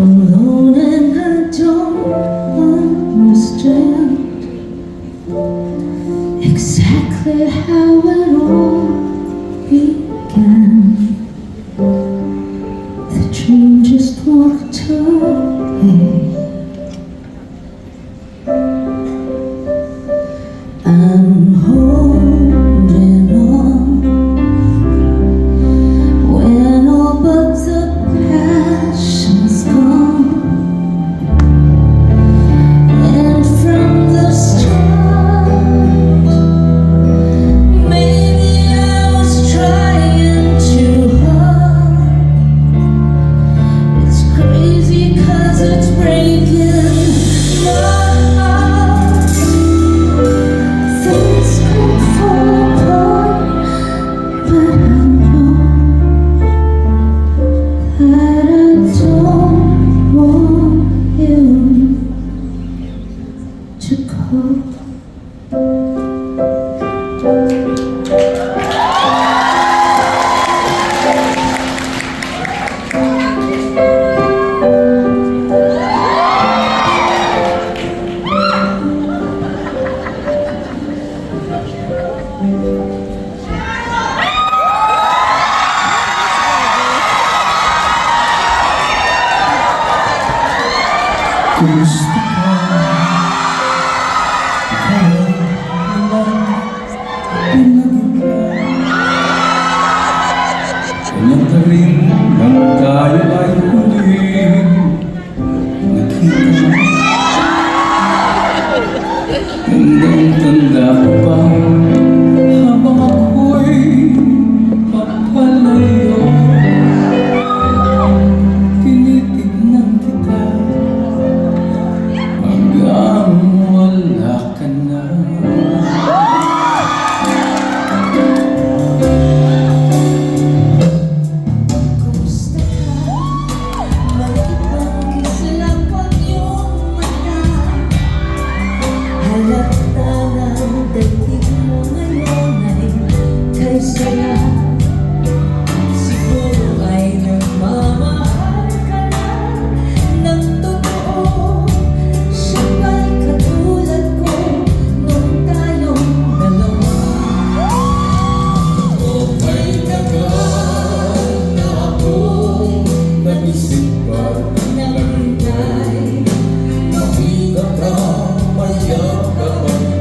alone and I don't understand exactly how it all began. The dream just walked away. I'm holding on when all but the passion's gone. And from the start, maybe I was trying too hard. It's crazy 'cause it's breaking my heart. Things could fall apart, but I know that I don't want you to go. Kumusta ka? Ikaw naman pinagigla. Kailan ka rin nang tayo ay huling nakita. Tandang-tanda ko pa habang ako'y papalayo. Tinitignan kita hanggang wala ka na. Kumusta ka? Bakit bang isalapag iyong mata? Halata ng daigdig mo ngayon ay kay saya. Siguro ay nagmamahal ka na ng totoo. Siya ba'y katulad ko nung tayong dalawa? Okay na ba na ako'y nag-isip pa Naghintay makita ka, mayak ka pa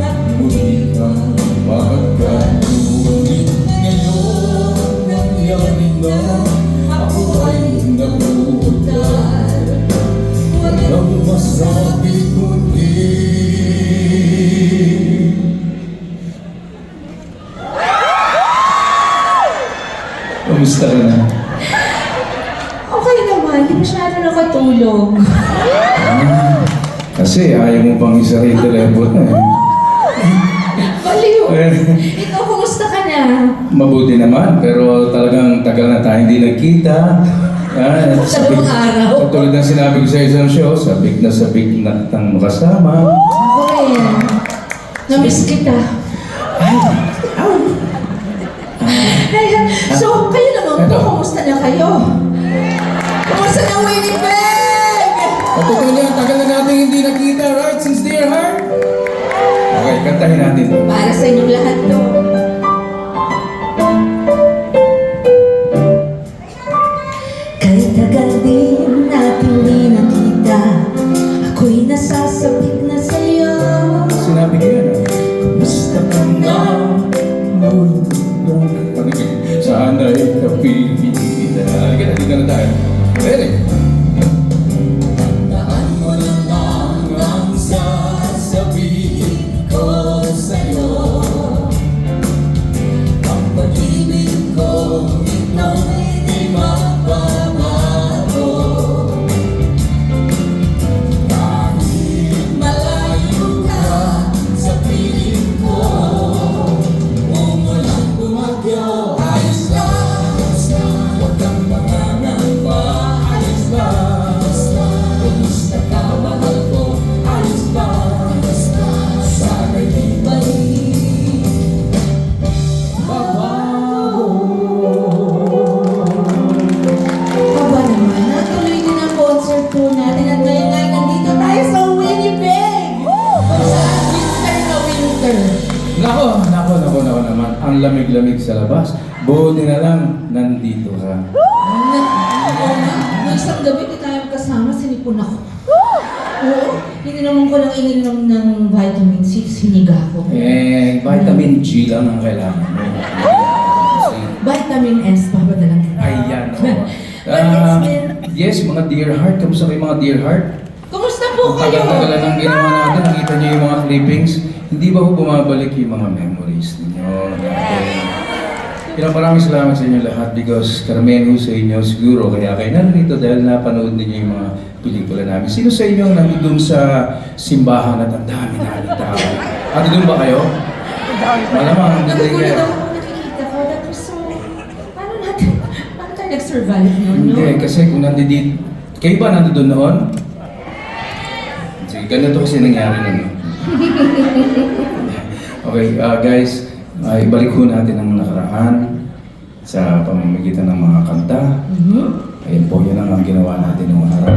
at muli kang magkano? Ngunit ngayon nangyari na ako ay nabutal. Walang masabi kundi kamusta ka na? Okay naman, hindi masyado nakatulog. Kasi ayaw mo pang isa rin telepono eh. Baliw! Ikaw, kumusta ka na? Mabuti naman, pero talagang tagal na tayo hindi nagkita. Dalawang araw. Katulad ng sinabi ko sa isang show, sabik na tang makasama. Ako rin. Namiss kita. So, kayo naman po, kumusta na kayo? Kumusta na Winnipeg? Katulad yan, tagal na natin hindi nagkita, right? Since dear heart? Okay, kantahin natin. Para sa inyong lahat to. Kahit tagal din natin di nakita, ako'y nasasabik na sa'yo. Sinabi ko yan, kumusta ka na? Sana'y kapipitin. Halika na, dito na tayo. Ready? Tandaan mo na lang ang sasabihin ko sa'yo. sa labas. Buti na lang, nandito ka. Nung isang gabi, di tayo kasama, sinipon ako. Oo, hindi naman ko lang ininom ng vitamin C, siniga ko. Vitamin G lang ang kailangan mo. Vitamin S, papadalang kita. Ayan, But it's been- yes, mga dear heart. Kamusta kayo mga dear heart? Kumusta po Ang kayo? tagal-tagal ng ginawa natin, nakita niyo yung mga clippings. Hindi ba ho bumabalik yung mga memories ninyo? Maraming salamat sa inyo lahat because karamihan ho sa inyo siguro kaya kayo narito dahil napanood ninyo yung mga pelikula namin. Sino sa inyo ang nandun sa simbahan at ang dami namin tao? Doon ba kayo? Malamang, hindi Nagugulat kayo. ako kung nakikita ko. That was so... Paano tayo nag-survive noon, no? Hindi, kasi kung nandito, kayo ba nandun noon? Sige, ganito kasi nangyari nun. Okay, guys, ibalik ho natin ang nakaraan sa pamamagitan ng mga kanta. Mhm. Ayun po, yun ang ginawa natin noong araw.